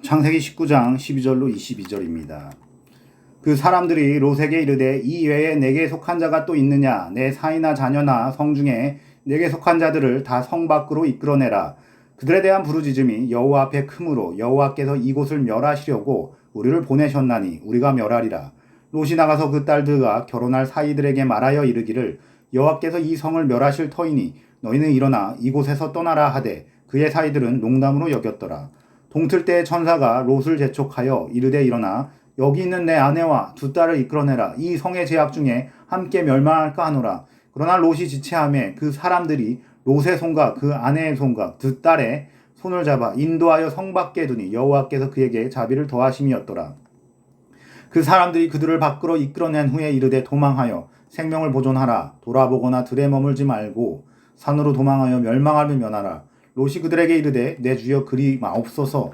창세기 19장 12절로 22절입니다. 그 사람들이 롯에게 이르되 이 외에 내게 속한 자가 또 있느냐? 내 사이나 자녀나 성 중에 내게 속한 자들을 다 성 밖으로 이끌어내라. 그들에 대한 부르짖음이 여호와 앞에 크므로 여호와께서 이곳을 멸하시려고 우리를 보내셨나니 우리가 멸하리라. 롯이 나가서 그 딸들과 결혼할 사이들에게 말하여 이르기를 여호와께서 이 성을 멸하실 터이니 너희는 일어나 이곳에서 떠나라 하되 그의 사이들은 농담으로 여겼더라. 동틀 때에 천사가 롯을 재촉하여 이르되 일어나 여기 있는 내 아내와 두 딸을 이끌어내라. 이 성의 제약 중에 함께 멸망할까 하노라. 그러나 롯이 지체하매 그 사람들이 롯의 손과 그 아내의 손과 두 딸의 손을 잡아 인도하여 성 밖에 두니 여호와께서 그에게 자비를 더하심이었더라. 그 사람들이 그들을 밖으로 이끌어낸 후에 이르되 도망하여 생명을 보존하라. 돌아보거나 들에 머물지 말고 산으로 도망하여 멸망함을 면하라. 롯이 그들에게 이르되 내 주여 그리 마옵소서.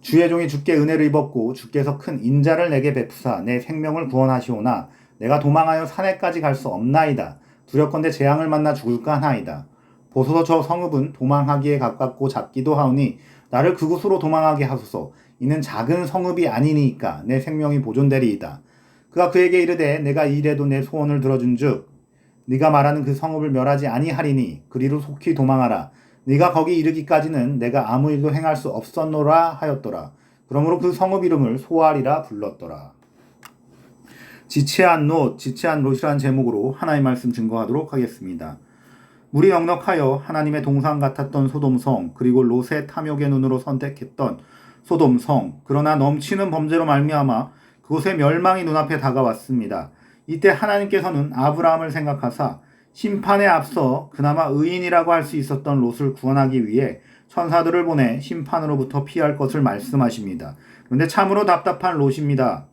주의 종이 주께 은혜를 입었고 주께서 큰 인자를 내게 베푸사 내 생명을 구원하시오나 내가 도망하여 산에까지 갈 수 없나이다. 두렵건대 재앙을 만나 죽을까 하나이다. 보소서 저 성읍은 도망하기에 가깝고 작기도 하오니 나를 그곳으로 도망하게 하소서. 이는 작은 성읍이 아니니까 내 생명이 보존되리이다. 그가 그에게 이르되 내가 이래도 내 소원을 들어준즉 네가 말하는 그 성읍을 멸하지 아니하리니 그리로 속히 도망하라. 네가 거기 이르기까지는 내가 아무 일도 행할 수 없었노라 하였더라. 그러므로 그 성읍 이름을 소알이라 불렀더라. 지체한 롯이라는 제목으로 하나님의 말씀 증거하도록 하겠습니다. 물이 넉넉하여 하나님의 동상 같았던 소돔성, 그리고 롯의 탐욕의 눈으로 선택했던 소돔성, 그러나 넘치는 범죄로 말미암아 그곳의 멸망이 눈앞에 다가왔습니다. 이때 하나님께서는 아브라함을 생각하사 심판에 앞서 그나마 의인이라고 할 수 있었던 롯을 구원하기 위해 천사들을 보내 심판으로부터 피할 것을 말씀하십니다. 그런데 참으로 답답한 롯입니다.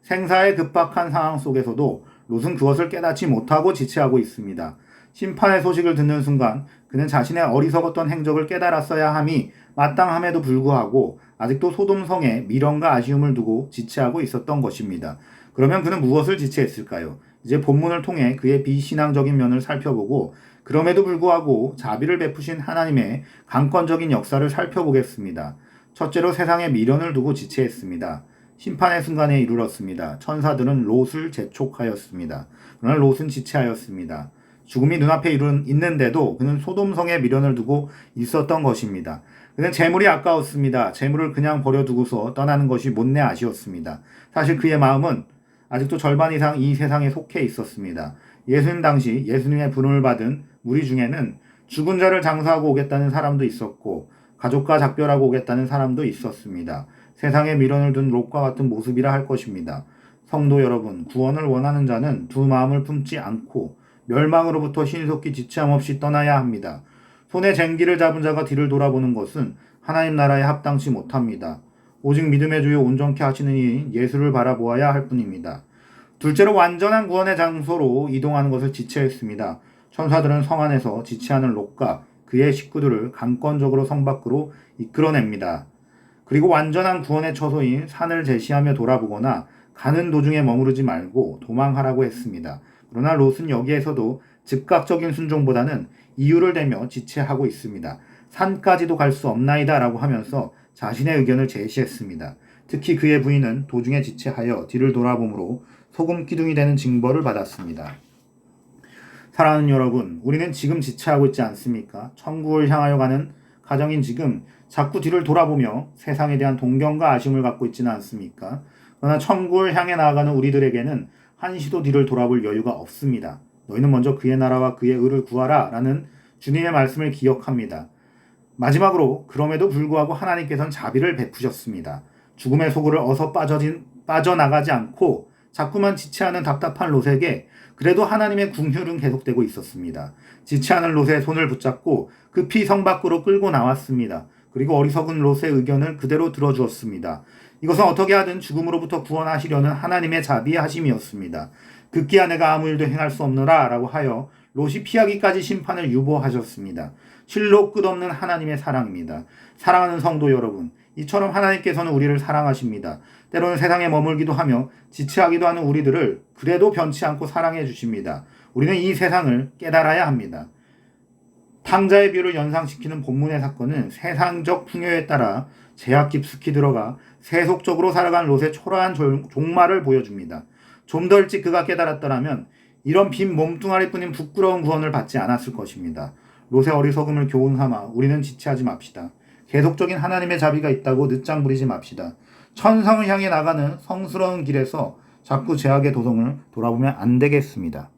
생사에 급박한 상황 속에서도 롯은 그것을 깨닫지 못하고 지체하고 있습니다. 심판의 소식을 듣는 순간 그는 자신의 어리석었던 행적을 깨달았어야 함이 마땅함에도 불구하고 아직도 소돔성에 미련과 아쉬움을 두고 지체하고 있었던 것입니다. 그러면 그는 무엇을 지체했을까요? 이제 본문을 통해 그의 비신앙적인 면을 살펴보고 그럼에도 불구하고 자비를 베푸신 하나님의 강권적인 역사를 살펴보겠습니다. 첫째로 세상에 미련을 두고 지체했습니다. 심판의 순간에 이르렀습니다. 천사들은 롯을 재촉하였습니다. 그러나 롯은 지체하였습니다. 죽음이 눈앞에 있는데도 그는 소돔성에 미련을 두고 있었던 것입니다. 그는 재물이 아까웠습니다. 재물을 그냥 버려두고서 떠나는 것이 못내 아쉬웠습니다. 사실 그의 마음은 아직도 절반 이상 이 세상에 속해 있었습니다. 예수님 당시 예수님의 부름을 받은 무리 중에는 죽은 자를 장사하고 오겠다는 사람도 있었고 가족과 작별하고 오겠다는 사람도 있었습니다. 세상에 미련을 둔 롯과 같은 모습이라 할 것입니다. 성도 여러분, 구원을 원하는 자는 두 마음을 품지 않고 멸망으로부터 신속히 지체함 없이 떠나야 합니다. 손에 쟁기를 잡은 자가 뒤를 돌아보는 것은 하나님 나라에 합당치 못합니다. 오직 믿음의 주요 온전케 하시는 이인 예수를 바라보아야 할 뿐입니다. 둘째로 완전한 구원의 장소로 이동하는 것을 지체했습니다. 천사들은 성 안에서 지체하는 롯과 그의 식구들을 강권적으로 성 밖으로 이끌어냅니다. 그리고 완전한 구원의 처소인 산을 제시하며 돌아보거나 가는 도중에 머무르지 말고 도망하라고 했습니다. 그러나 롯은 여기에서도 즉각적인 순종보다는 이유를 대며 지체하고 있습니다. 산까지도 갈 수 없나이다 라고 하면서 자신의 의견을 제시했습니다. 특히 그의 부인은 도중에 지체하여 뒤를 돌아보므로 소금 기둥이 되는 징벌을 받았습니다. 사랑하는 여러분, 우리는 지금 지체하고 있지 않습니까? 천국을 향하여 가는 가정인 지금 자꾸 뒤를 돌아보며 세상에 대한 동경과 아쉬움을 갖고 있지는 않습니까? 그러나 천국을 향해 나아가는 우리들에게는 한시도 뒤를 돌아볼 여유가 없습니다. 너희는 먼저 그의 나라와 그의 의를 구하라 라는 주님의 말씀을 기억합니다. 마지막으로 그럼에도 불구하고 하나님께서는 자비를 베푸셨습니다. 죽음의 소굴을 어서 빠져나가지 않고 자꾸만 지체하는 답답한 롯에게 그래도 하나님의 긍휼은 계속되고 있었습니다. 지체하는 롯의 손을 붙잡고 급히 성 밖으로 끌고 나왔습니다. 그리고 어리석은 롯의 의견을 그대로 들어주었습니다. 이것은 어떻게 하든 죽음으로부터 구원하시려는 하나님의 자비의 하심이었습니다. 극기야 내가 아무 일도 행할 수 없노라 라고 하여 롯이 피하기까지 심판을 유보하셨습니다. 실로 끝없는 하나님의 사랑입니다. 사랑하는 성도 여러분, 이처럼 하나님께서는 우리를 사랑하십니다. 때로는 세상에 머물기도 하며 지체하기도 하는 우리들을 그래도 변치 않고 사랑해 주십니다. 우리는 이 세상을 깨달아야 합니다. 탕자의 비유를 연상시키는 본문의 사건은 세상적 풍요에 따라 제약 깊숙이 들어가 세속적으로 살아간 롯의 초라한 종말을 보여줍니다. 좀 더 일찍 그가 깨달았더라면 이런 빈 몸뚱아리뿐인 부끄러운 구원을 받지 않았을 것입니다. 롯의 어리석음을 교훈 삼아 우리는 지체하지 맙시다. 계속적인 하나님의 자비가 있다고 늦장 부리지 맙시다. 천성을 향해 나가는 성스러운 길에서 자꾸 제약의 도성을 돌아보면 안 되겠습니다.